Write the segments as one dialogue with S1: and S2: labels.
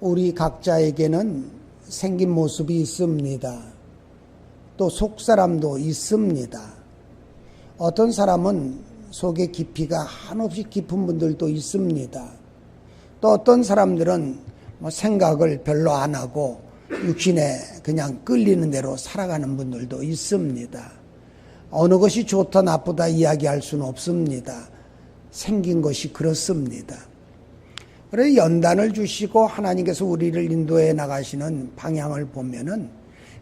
S1: 우리 각자에게는 생긴 모습이 있습니다. 또 속사람도 있습니다. 어떤 사람은 속의 깊이가 한없이 깊은 분들도 있습니다. 또 어떤 사람들은 생각을 별로 안 하고 육신에 그냥 끌리는 대로 살아가는 분들도 있습니다. 어느 것이 좋다 나쁘다 이야기할 수는 없습니다. 생긴 것이 그렇습니다. 그래서 연단을 주시고 하나님께서 우리를 인도해 나가시는 방향을 보면은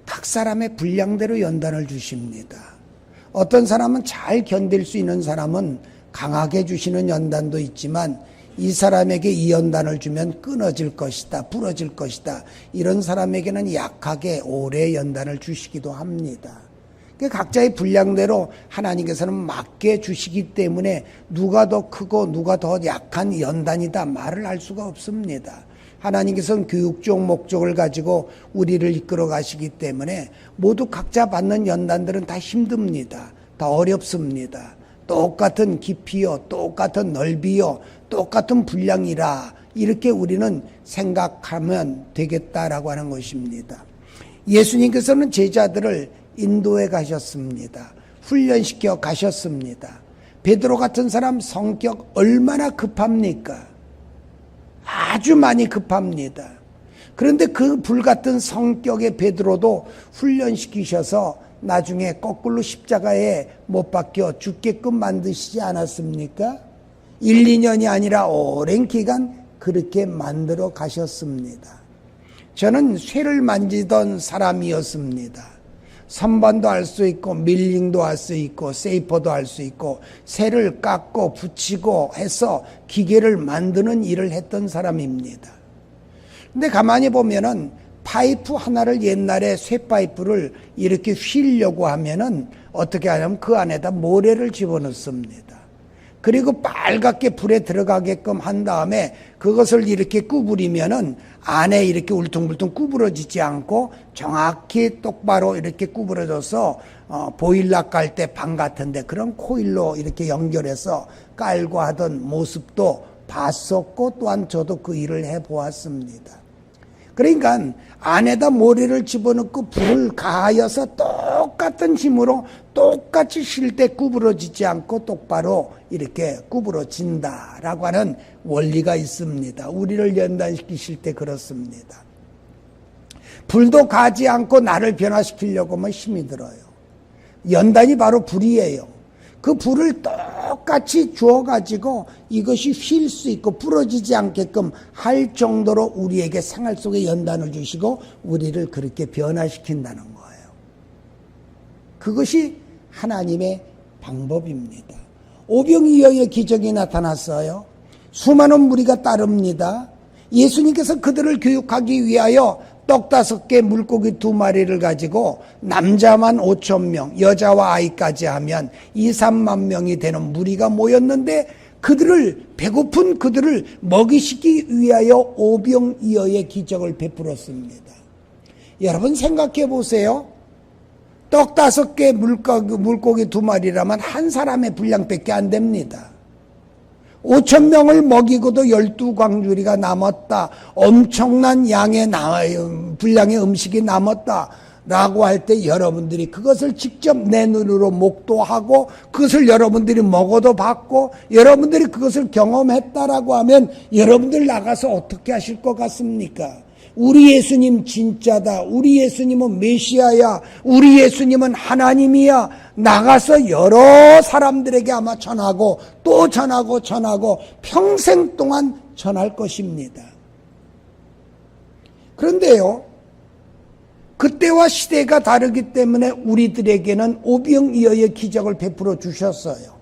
S1: 각 사람의 분량대로 연단을 주십니다. 어떤 사람은 잘 견딜 수 있는 사람은 강하게 주시는 연단도 있지만 이 사람에게 이 연단을 주면 끊어질 것이다, 부러질 것이다. 이런 사람에게는 약하게 오래 연단을 주시기도 합니다. 각자의 분량대로 하나님께서는 맞게 주시기 때문에 누가 더 크고 누가 더 약한 연단이다 말을 할 수가 없습니다. 하나님께서는 교육적 목적을 가지고 우리를 이끌어 가시기 때문에 모두 각자 받는 연단들은 다 힘듭니다. 다 어렵습니다. 똑같은 깊이요, 똑같은 넓이요, 똑같은 분량이라 이렇게 우리는 생각하면 되겠다라고 하는 것입니다. 예수님께서는 제자들을 인도해 가셨습니다. 훈련시켜 가셨습니다. 베드로 같은 사람 성격 얼마나 급합니까? 아주 많이 급합니다. 그런데 그 불같은 성격의 베드로도 훈련시키셔서 나중에 거꾸로 십자가에 못 박혀 죽게끔 만드시지 않았습니까? 1, 2년이 아니라 오랜 기간 그렇게 만들어 가셨습니다. 저는 쇠를 만지던 사람이었습니다. 선반도 할 수 있고 밀링도 할 수 있고 세이퍼도 할 수 있고 쇠를 깎고 붙이고 해서 기계를 만드는 일을 했던 사람입니다. 근데 가만히 보면은 파이프 하나를 옛날에 쇠파이프를 이렇게 휘려고 하면은 어떻게 하냐면 그 안에다 모래를 집어넣습니다. 그리고 빨갛게 불에 들어가게끔 한 다음에 그것을 이렇게 구부리면은 안에 이렇게 울퉁불퉁 구부러지지 않고 정확히 똑바로 이렇게 구부러져서 보일러 깔 때 방 같은데 그런 코일로 이렇게 연결해서 깔고 하던 모습도 봤었고 또한 저도 그 일을 해보았습니다. 그러니까 안에다 모래를 집어넣고 불을 가하여서 똑같은 힘으로 똑같이 쉴 때 구부러지지 않고 똑바로 이렇게 구부러진다라고 하는 원리가 있습니다. 우리를 연단시키실 때 그렇습니다. 불도 가지 않고 나를 변화시키려고 하면 힘이 들어요. 연단이 바로 불이에요. 그 불을 똑같이 주어가지고 이것이 휠 수 있고 부러지지 않게끔 할 정도로 우리에게 생활 속에 연단을 주시고 우리를 그렇게 변화시킨다는 거예요. 그것이 하나님의 방법입니다. 오병이어의 기적이 나타났어요. 수많은 무리가 따릅니다. 예수님께서 그들을 교육하기 위하여 떡 5개 물고기 2마리를 가지고 남자만 5,000명 여자와 아이까지 하면 2, 3만 명이 되는 무리가 모였는데 그들을 배고픈 그들을 먹이시기 위하여 오병이어의 기적을 베풀었습니다. 여러분 생각해 보세요. 떡 5개 물고기 2마리라면 한 사람의 분량밖에 안 됩니다. 5,000명을 먹이고도 12광주리가 남았다. 엄청난 양의 분량의 음식이 남았다. 라고 할 때 여러분들이 그것을 직접 내 눈으로 목도하고 그것을 여러분들이 먹어도 봤고 여러분들이 그것을 경험했다라고 하면 여러분들 나가서 어떻게 하실 것 같습니까? 우리 예수님 진짜다. 우리 예수님은 메시아야. 우리 예수님은 하나님이야. 나가서 여러 사람들에게 아마 전하고 또 전하고 평생 동안 전할 것입니다. 그런데요, 그때와 시대가 다르기 때문에 우리들에게는 오병이어의 기적을 베풀어 주셨어요.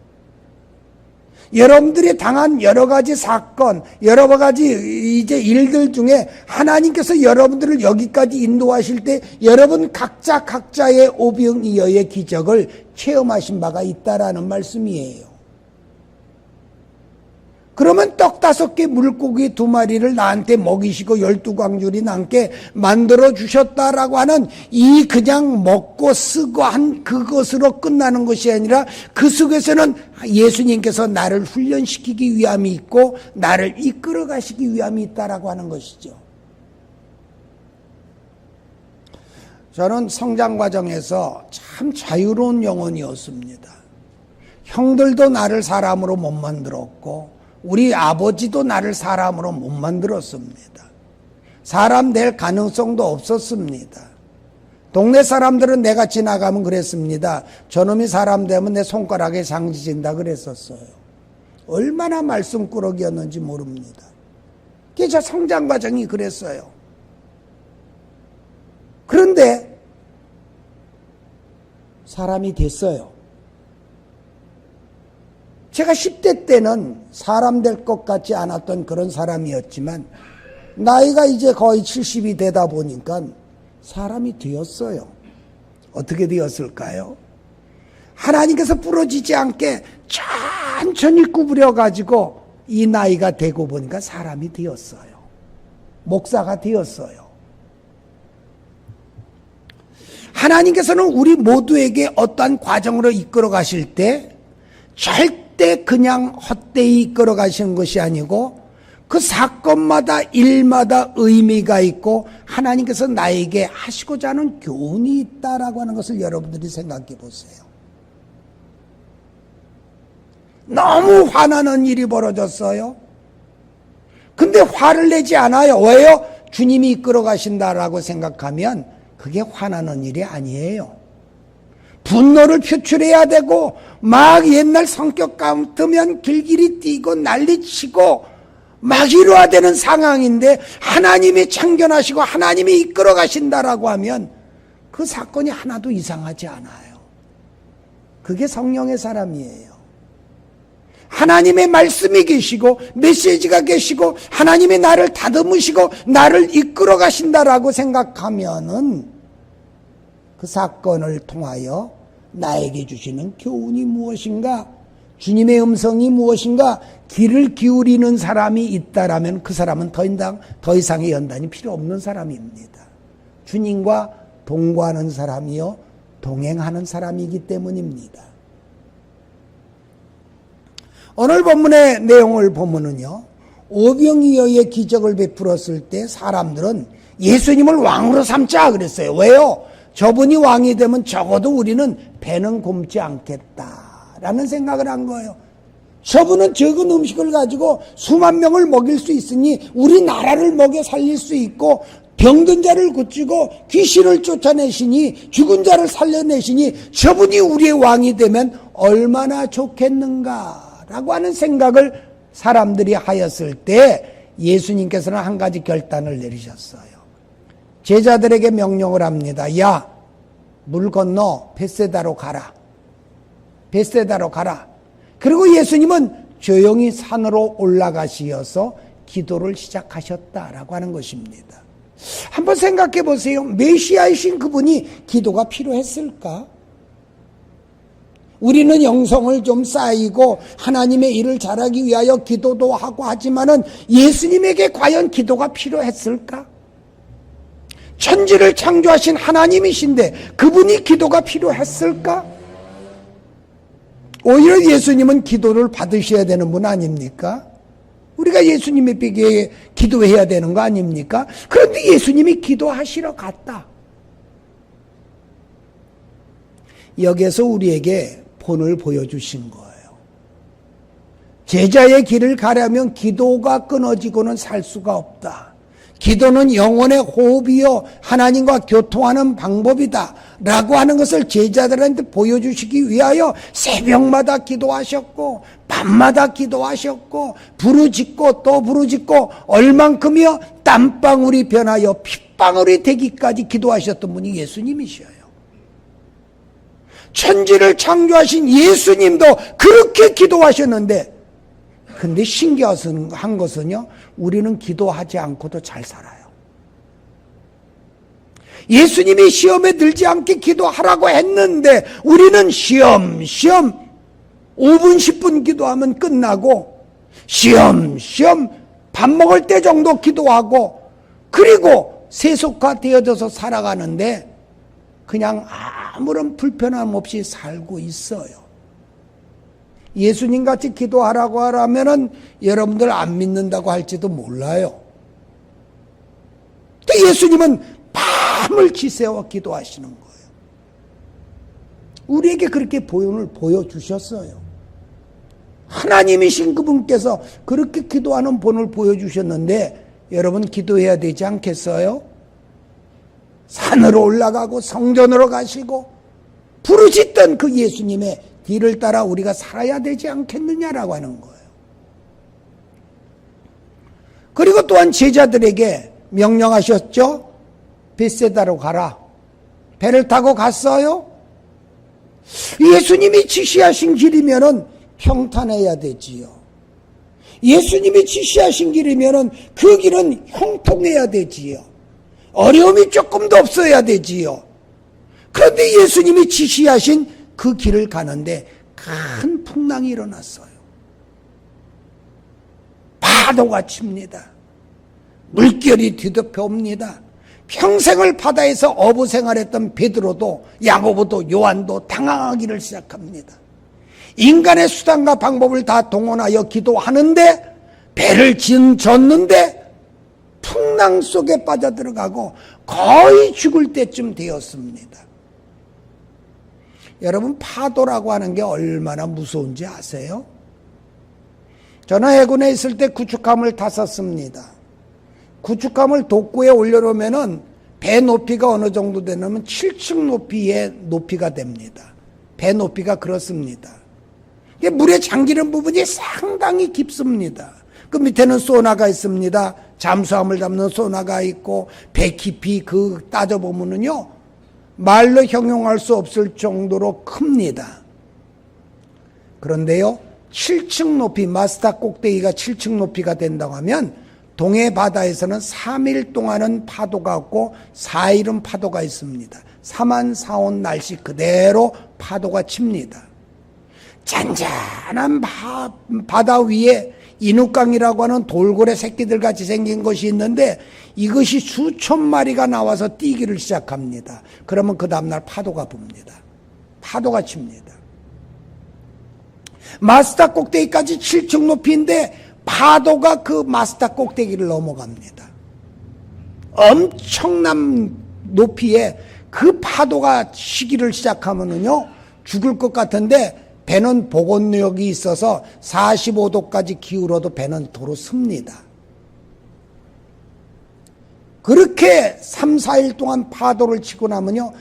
S1: 여러분들이 당한 여러 가지 사건, 여러 가지 이제 일들 중에 하나님께서 여러분들을 여기까지 인도하실 때 여러분 각자의 오병이어의 기적을 체험하신 바가 있다라는 말씀이에요. 그러면 떡 5개 물고기 2마리를 나한테 먹이시고 12광줄이 남게 만들어 주셨다라고 하는 이 그냥 먹고 쓰고 한 그것으로 끝나는 것이 아니라 그 속에서는 예수님께서 나를 훈련시키기 위함이 있고 나를 이끌어 가시기 위함이 있다라고 하는 것이죠. 저는 성장 과정에서 참 자유로운 영혼이었습니다. 형들도 나를 사람으로 못 만들었고 우리 아버지도 나를 사람으로 못 만들었습니다. 사람 될 가능성도 없었습니다. 동네 사람들은 내가 지나가면 그랬습니다. 저놈이 사람 되면 내 손가락에 장지 진다 그랬었어요. 얼마나 말씀꾸러기였는지 모릅니다. 그게 저 성장 과정이 그랬어요. 그런데 사람이 됐어요. 제가 10대 때는 사람 될 것 같지 않았던 그런 사람이었지만 나이가 이제 거의 70이 되다 보니까 사람이 되었어요. 어떻게 되었을까요? 하나님께서 부러지지 않게 천천히 구부려 가지고 이 나이가 되고 보니까 사람이 되었어요. 목사가 되었어요. 하나님께서는 우리 모두에게 어떠한 과정으로 이끌어 가실 때 절대 그냥 헛되이 이끌어 가시는 것이 아니고 그 사건마다 일마다 의미가 있고 하나님께서 나에게 하시고자 하는 교훈이 있다라고 하는 것을 여러분들이 생각해 보세요. 너무 화나는 일이 벌어졌어요. 근데 화를 내지 않아요. 왜요? 주님이 이끌어 가신다라고 생각하면 그게 화나는 일이 아니에요. 분노를 표출해야 되고 막 옛날 성격 같으면 길길이 뛰고 난리치고 막 이루어야 되는 상황인데 하나님이 참견하시고 하나님이 이끌어 가신다라고 하면 그 사건이 하나도 이상하지 않아요. 그게 성령의 사람이에요. 하나님의 말씀이 계시고 메시지가 계시고 하나님이 나를 다듬으시고 나를 이끌어 가신다라고 생각하면은 그 사건을 통하여 나에게 주시는 교훈이 무엇인가, 주님의 음성이 무엇인가 귀를 기울이는 사람이 있다라면 그 사람은 더 이상의 연단이 필요 없는 사람입니다. 주님과 동거하는 사람이요 동행하는 사람이기 때문입니다. 오늘 본문의 내용을 보면은요, 오병이어의 기적을 베풀었을 때 사람들은 예수님을 왕으로 삼자 그랬어요. 왜요? 저분이 왕이 되면 적어도 우리는 배는 굶지 않겠다라는 생각을 한 거예요. 저분은 적은 음식을 가지고 수만 명을 먹일 수 있으니 우리 나라를 먹여 살릴 수 있고 병든 자를 고치고 귀신을 쫓아내시니 죽은 자를 살려내시니 저분이 우리의 왕이 되면 얼마나 좋겠는가라고 하는 생각을 사람들이 하였을 때 예수님께서는 한 가지 결단을 내리셨어요. 제자들에게 명령을 합니다. 야, 물 건너 벳세다로 가라. 벳세다로 가라. 그리고 예수님은 조용히 산으로 올라가시어서 기도를 시작하셨다라고 하는 것입니다. 한번 생각해 보세요. 메시아이신 그분이 기도가 필요했을까? 우리는 영성을 좀 쌓이고 하나님의 일을 잘하기 위하여 기도도 하고 하지만은 예수님에게 과연 기도가 필요했을까? 천지를 창조하신 하나님이신데 그분이 기도가 필요했을까? 오히려 예수님은 기도를 받으셔야 되는 분 아닙니까? 우리가 예수님의 뵈기에 기도해야 되는 거 아닙니까? 그런데 예수님이 기도하시러 갔다. 여기에서 우리에게 본을 보여주신 거예요. 제자의 길을 가려면 기도가 끊어지고는 살 수가 없다. 기도는 영혼의 호흡이요 하나님과 교통하는 방법이다 라고 하는 것을 제자들한테 보여주시기 위하여 새벽마다 기도하셨고 밤마다 기도하셨고 부르짖고 또 부르짖고 얼만큼이요 땀방울이 변하여 핏방울이 되기까지 기도하셨던 분이 예수님이셔요. 천지를 창조하신 예수님도 그렇게 기도하셨는데 근데 신기한 것은요, 우리는 기도하지 않고도 잘 살아요. 예수님이 시험에 들지 않게 기도하라고 했는데 우리는 시험 5분 10분 기도하면 끝나고 시험 밥 먹을 때 정도 기도하고 그리고 세속화되어져서 살아가는데 그냥 아무런 불편함 없이 살고 있어요. 예수님같이 기도하라고 하라면은 여러분들 안 믿는다고 할지도 몰라요. 근데 예수님은 밤을 지새워 기도하시는 거예요. 우리에게 그렇게 보현을 보여주셨어요. 하나님이신 그분께서 그렇게 기도하는 본을 보여주셨는데 여러분 기도해야 되지 않겠어요? 산으로 올라가고 성전으로 가시고 부르짖던 그 예수님의 뒤를 따라 우리가 살아야 되지 않겠느냐라고 하는 거예요. 그리고 또한 제자들에게 명령하셨죠? 벳세다로 가라. 배를 타고 갔어요? 예수님이 지시하신 길이면은 평탄해야 되지요. 예수님이 지시하신 길이면은 그 길은 형통해야 되지요. 어려움이 조금도 없어야 되지요. 그런데 예수님이 지시하신 그 길을 가는데 큰 풍랑이 일어났어요. 파도가 칩니다. 물결이 뒤덮여 옵니다. 평생을 바다에서 어부 생활했던 베드로도 야고보도 요한도 당황하기를 시작합니다. 인간의 수단과 방법을 다 동원하여 기도하는데 배를 젓는데 풍랑 속에 빠져들어가고 거의 죽을 때쯤 되었습니다. 여러분 파도라고 하는 게 얼마나 무서운지 아세요? 저는 해군에 있을 때 구축함을 탔었습니다. 구축함을 독구에 올려놓으면은 배 높이가 어느 정도 되냐면 7층 높이의 높이가 됩니다. 배 높이가 그렇습니다. 물에 잠기는 부분이 상당히 깊습니다. 그 밑에는 소나가 있습니다. 잠수함을 잡는 소나가 있고 배 깊이 따져보면은요 말로 형용할 수 없을 정도로 큽니다. 그런데요 7층 높이 마스터 꼭대기가 7층 높이가 된다고 하면 동해 바다에서는 3일 동안은 파도가 없고 4일은 파도가 있습니다. 3한 4온 날씨 그대로 파도가 칩니다. 잔잔한 바다 위에 인욱강이라고 하는 돌고래 새끼들 같이 생긴 것이 있는데 이것이 수천 마리가 나와서 뛰기를 시작합니다. 그러면 그 다음날 파도가 붑니다. 파도가 칩니다. 마스터 꼭대기까지 7층 높이인데 파도가 그 마스터 꼭대기를 넘어갑니다. 엄청난 높이에 그 파도가 치기를 시작하면은요 죽을 것 같은데 배는 복원력이 있어서 45도까지 기울어도 배는 도로 씁니다. 그렇게 3, 4일 동안 파도를 치고 나면요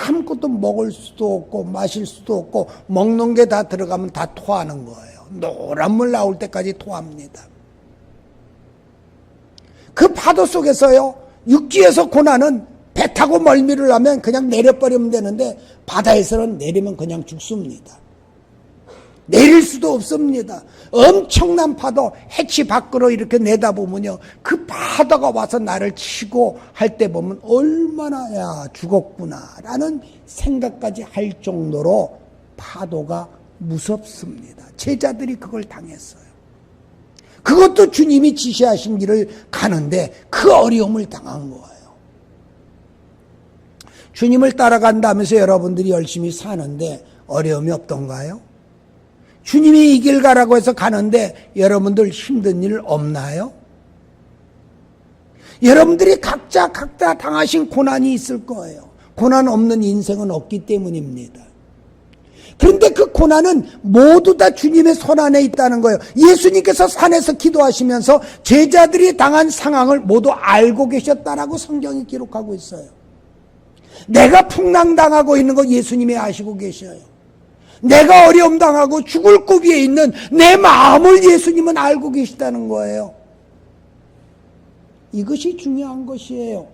S1: 아무것도 먹을 수도 없고 마실 수도 없고 먹는 게 다 들어가면 다 토하는 거예요. 노란 물 나올 때까지 토합니다. 그 파도 속에서요 육지에서 고난은 배 타고 멀미를 하면 그냥 내려버리면 되는데 바다에서는 내리면 그냥 죽습니다. 내릴 수도 없습니다. 엄청난 파도 해치 밖으로 이렇게 내다보면요 그 파도가 와서 나를 치고 할 때 보면 얼마나 야 죽었구나 라는 생각까지 할 정도로 파도가 무섭습니다. 제자들이 그걸 당했어요. 그것도 주님이 지시하신 길을 가는데 그 어려움을 당한 거예요. 주님을 따라간다면서 여러분들이 열심히 사는데 어려움이 없던가요? 주님이 이 길 가라고 해서 가는데 여러분들 힘든 일 없나요? 여러분들이 각자 당하신 고난이 있을 거예요. 고난 없는 인생은 없기 때문입니다. 그런데 그 고난은 모두 다 주님의 손 안에 있다는 거예요. 예수님께서 산에서 기도하시면서 제자들이 당한 상황을 모두 알고 계셨다라고 성경이 기록하고 있어요. 내가 풍랑당하고 있는 거 예수님이 아시고 계셔요. 내가 어려움 당하고 죽을 고비에 있는 내 마음을 예수님은 알고 계시다는 거예요. 이것이 중요한 것이에요.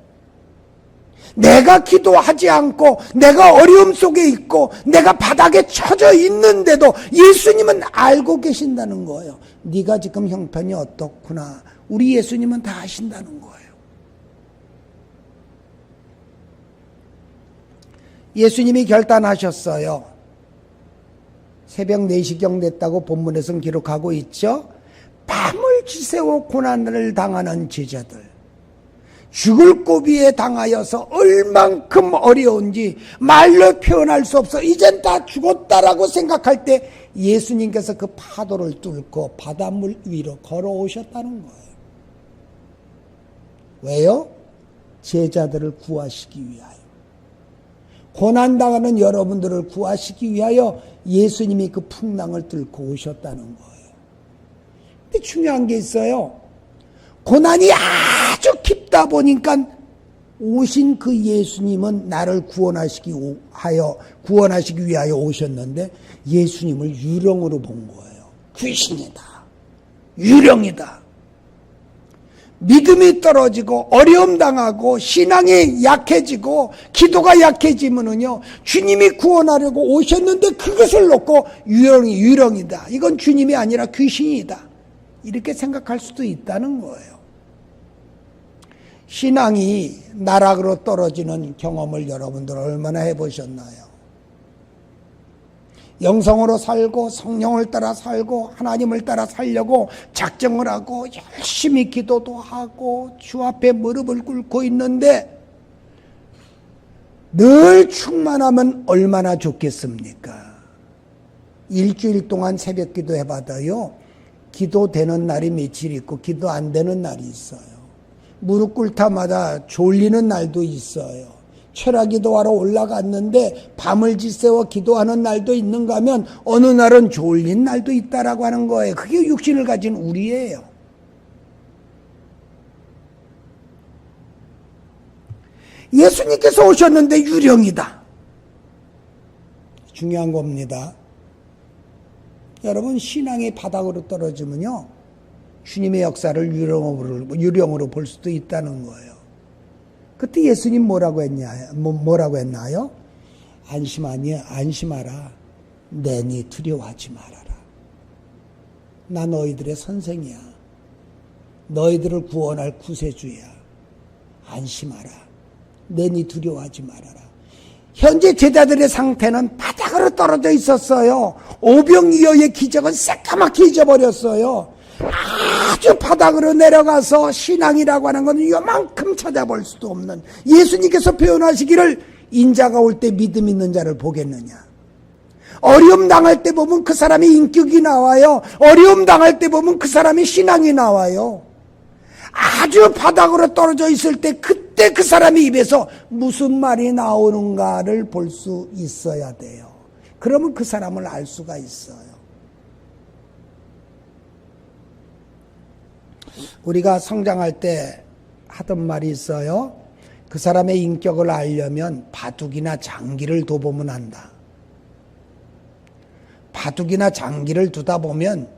S1: 내가 기도하지 않고 내가 어려움 속에 있고 내가 바닥에 처져 있는데도 예수님은 알고 계신다는 거예요. 네가 지금 형편이 어떻구나. 우리 예수님은 다 아신다는 거예요. 예수님이 결단하셨어요. 새벽 4시경 됐다고 본문에서는 기록하고 있죠. 밤을 지새워 고난을 당하는 제자들, 죽을 고비에 당하여서 얼만큼 어려운지 말로 표현할 수 없어 이젠 다 죽었다라고 생각할 때 예수님께서 그 파도를 뚫고 바닷물 위로 걸어오셨다는 거예요. 왜요? 제자들을 구하시기 위하여, 고난당하는 여러분들을 구하시기 위하여 예수님이 그 풍랑을 뚫고 오셨다는 거예요. 근데 중요한 게 있어요. 고난이 아주 깊다 보니까 오신 그 예수님은 나를 구원하시기 위하여 오셨는데 예수님을 유령으로 본 거예요. 귀신이다. 유령이다. 믿음이 떨어지고 어려움 당하고 신앙이 약해지고 기도가 약해지면은요, 주님이 구원하려고 오셨는데 그것을 놓고 유령이다. 이건 주님이 아니라 귀신이다. 이렇게 생각할 수도 있다는 거예요. 신앙이 나락으로 떨어지는 경험을 여러분들 얼마나 해보셨나요? 영성으로 살고 성령을 따라 살고 하나님을 따라 살려고 작정을 하고 열심히 기도도 하고 주 앞에 무릎을 꿇고 있는데 늘 충만하면 얼마나 좋겠습니까? 일주일 동안 새벽 기도 해봐도요, 기도되는 날이 며칠 있고 기도 안 되는 날이 있어요. 무릎 꿇다마다 졸리는 날도 있어요. 철야기도하러 올라갔는데 밤을 지새워 기도하는 날도 있는가 하면 어느 날은 졸린 날도 있다라고 하는 거예요. 그게 육신을 가진 우리예요. 예수님께서 오셨는데 유령이다. 중요한 겁니다. 여러분, 신앙이 바닥으로 떨어지면요, 주님의 역사를 유령으로 볼 수도 있다는 거예요. 그때 예수님 뭐라고 했나요? 안심하라. 내니 두려워하지 말아라. 나 너희들의 선생이야. 너희들을 구원할 구세주야. 안심하라. 내니 두려워하지 말아라. 현재 제자들의 상태는 바닥으로 떨어져 있었어요. 오병이어의 기적은 새까맣게 잊어버렸어요. 아주 바닥으로 내려가서 신앙이라고 하는 것은 요만큼 찾아볼 수도 없는, 예수님께서 표현하시기를 인자가 올 때 믿음 있는 자를 보겠느냐. 어려움 당할 때 보면 그 사람이 인격이 나와요. 어려움 당할 때 보면 그 사람이 신앙이 나와요. 아주 바닥으로 떨어져 있을 때 그때 그 사람의 입에서 무슨 말이 나오는가를 볼 수 있어야 돼요. 그러면 그 사람을 알 수가 있어요. 우리가 성장할 때 하던 말이 있어요. 그 사람의 인격을 알려면 바둑이나 장기를 둬보면 안다. 바둑이나 장기를 두다 보면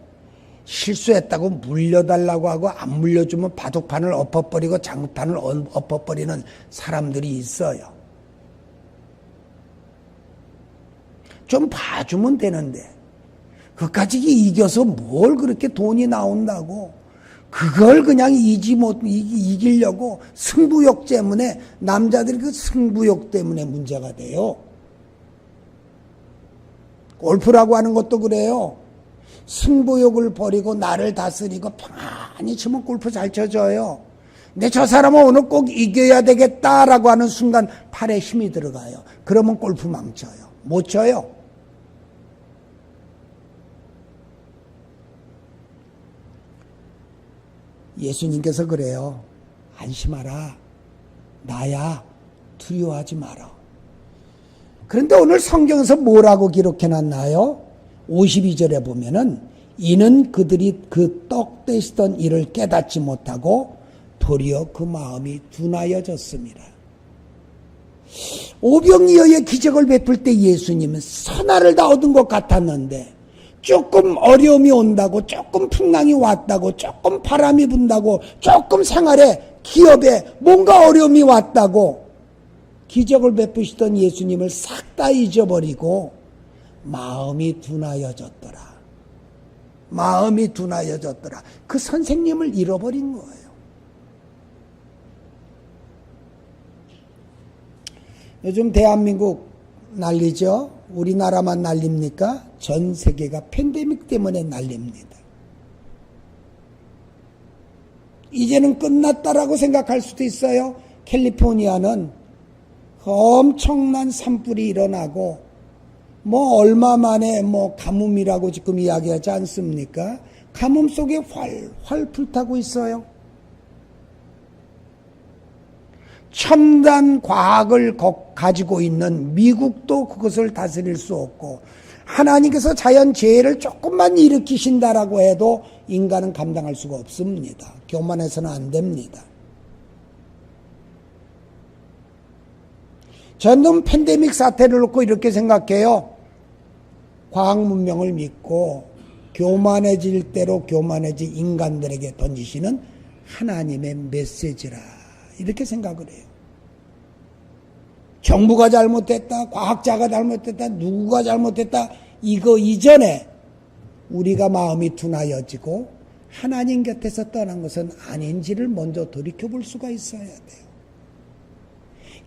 S1: 실수했다고 물려달라고 하고 안 물려주면 바둑판을 엎어버리고 장판을 엎어버리는 사람들이 있어요. 좀 봐주면 되는데 그까지 이겨서 뭘 그렇게 돈이 나온다고 그걸 그냥 이기려고 승부욕 때문에, 남자들이 그 승부욕 때문에 문제가 돼요. 골프라고 하는 것도 그래요. 승부욕을 버리고 나를 다스리고 편안히 치면 골프 잘 쳐져요. 근데 저 사람은 오늘 꼭 이겨야 되겠다라고 하는 순간 팔에 힘이 들어가요. 그러면 골프 망쳐요. 못 쳐요. 예수님께서 그래요. 안심하라. 나야. 두려워하지 마라. 그런데 오늘 성경에서 뭐라고 기록해놨나요? 52절에 보면은 이는 그들이 그 떡 되시던 일을 깨닫지 못하고 도리어 그 마음이 둔하여졌습니다. 오병이어의 기적을 베풀 때 예수님은 선화를 다 얻은 것 같았는데 조금 어려움이 온다고, 조금 풍랑이 왔다고, 조금 바람이 분다고, 조금 생활에, 기업에 뭔가 어려움이 왔다고 기적을 베푸시던 예수님을 싹 다 잊어버리고 마음이 둔하여졌더라. 마음이 둔하여졌더라. 그 선생님을 잃어버린 거예요. 요즘 대한민국 난리죠. 우리나라만 난립니까? 전 세계가 팬데믹 때문에 난립니다. 이제는 끝났다라고 생각할 수도 있어요. 캘리포니아는 엄청난 산불이 일어나고 얼마 만에 가뭄이라고 지금 이야기하지 않습니까? 가뭄 속에 활활 불타고 있어요. 첨단 과학을 가지고 있는 미국도 그것을 다스릴 수 없고, 하나님께서 자연재해를 조금만 일으키신다라고 해도 인간은 감당할 수가 없습니다. 교만해서는 안 됩니다. 저는 팬데믹 사태를 놓고 이렇게 생각해요. 과학 문명을 믿고 교만해질 대로 교만해진 인간들에게 던지시는 하나님의 메시지라, 이렇게 생각을 해요. 정부가 잘못했다, 과학자가 잘못했다, 누구가 잘못했다, 이거 이전에 우리가 마음이 둔하여지고 하나님 곁에서 떠난 것은 아닌지를 먼저 돌이켜볼 수가 있어야 돼요.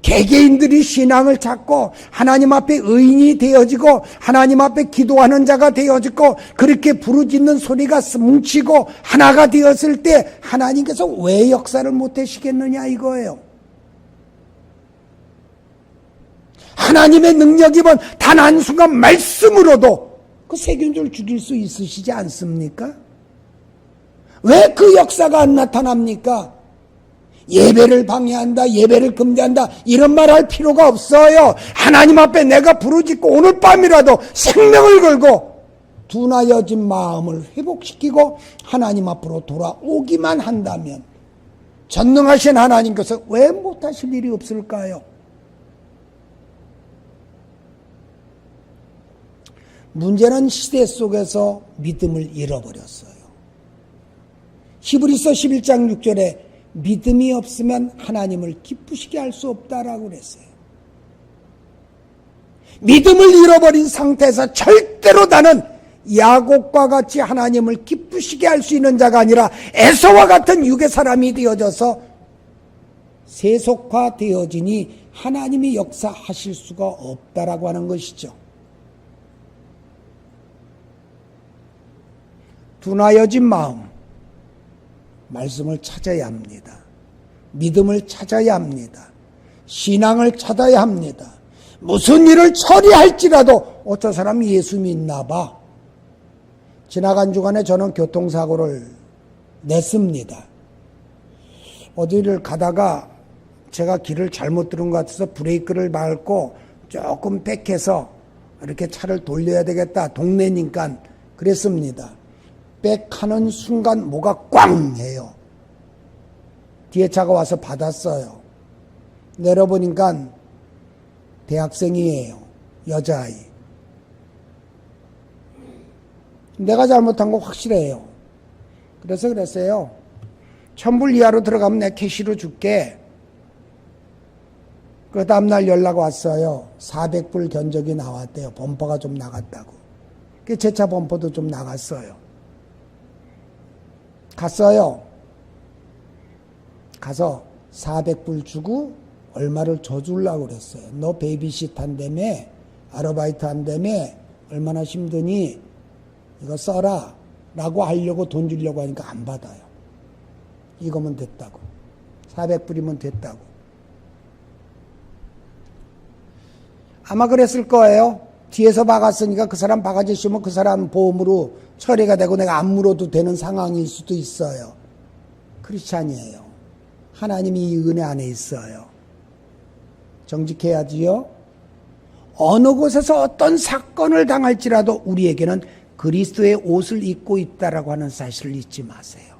S1: 개개인들이 신앙을 찾고 하나님 앞에 의인이 되어지고 하나님 앞에 기도하는 자가 되어지고 그렇게 부르짖는 소리가 뭉치고 하나가 되었을 때 하나님께서 왜 역사를 못 하시겠느냐 이거예요. 하나님의 능력이면 단 한순간 말씀으로도 그 세균들 죽일 수 있으시지 않습니까? 왜 그 역사가 안 나타납니까? 예배를 방해한다, 예배를 금지한다, 이런 말 할 필요가 없어요. 하나님 앞에 내가 부르짖고 오늘 밤이라도 생명을 걸고 둔하여진 마음을 회복시키고 하나님 앞으로 돌아오기만 한다면 전능하신 하나님께서 왜 못하실 일이 없을까요? 문제는 시대 속에서 믿음을 잃어버렸어요. 히브리서 11장 6절에 믿음이 없으면 하나님을 기쁘시게 할 수 없다라고 그랬어요. 믿음을 잃어버린 상태에서 절대로 나는 야곱과 같이 하나님을 기쁘시게 할 수 있는 자가 아니라 에서와 같은 육의 사람이 되어져서 세속화되어지니 하나님이 역사하실 수가 없다라고 하는 것이죠. 둔하여진 마음, 말씀을 찾아야 합니다. 믿음을 찾아야 합니다. 신앙을 찾아야 합니다. 무슨 일을 처리할지라도 어떤 사람이 예수 믿나 봐. 지나간 주간에 저는 교통사고를 냈습니다. 어디를 가다가 제가 길을 잘못 들은 것 같아서 브레이크를 밟고 조금 백해서 이렇게 차를 돌려야 되겠다. 동네니까 그랬습니다. 백하는 순간 뭐가 꽝 해요. 뒤에 차가 와서 받았어요. 내려보니까 대학생이에요. 여자아이. 내가 잘못한 거 확실해요. 그래서 그랬어요. 1000불 이하로 들어가면 내 캐시로 줄게. 그 다음날 연락 왔어요. 400불 견적이 나왔대요. 범퍼가 좀 나갔다고. 제 차 범퍼도 좀 나갔어요. 갔어요. 가서 400불 주고 얼마를 줘주려고 그랬어요. 너 베이비sit 한다며, 아르바이트 한다며, 얼마나 힘드니 이거 써라 라고 하려고 돈 주려고 하니까 안 받아요. 이거면 됐다고. 400불이면 됐다고. 아마 그랬을 거예요. 뒤에서 박았으니까 그 사람 바가지 씌우면 그 사람 보험으로 처리가 되고 내가 안 물어도 되는 상황일 수도 있어요. 크리스찬이에요. 하나님이 이 은혜 안에 있어요. 정직해야지요. 어느 곳에서 어떤 사건을 당할지라도 우리에게는 그리스도의 옷을 입고 있다라고 하는 사실을 잊지 마세요.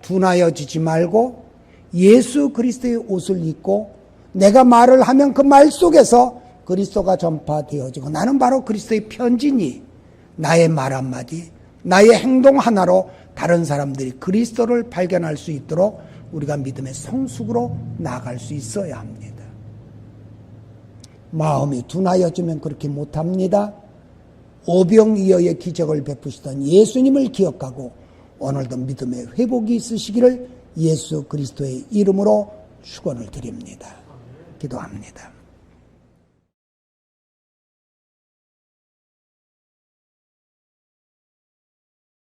S1: 둔하여지지 말고 예수 그리스도의 옷을 입고 내가 말을 하면 그 말 속에서 그리스도가 전파되어지고 나는 바로 그리스도의 편지니 나의 말 한마디, 나의 행동 하나로 다른 사람들이 그리스도를 발견할 수 있도록 우리가 믿음의 성숙으로 나아갈 수 있어야 합니다. 마음이 둔하여지면 그렇게 못합니다. 오병이어의 기적을 베푸시던 예수님을 기억하고 오늘도 믿음의 회복이 있으시기를 예수 그리스도의 이름으로 축원을 드립니다. 기도합니다.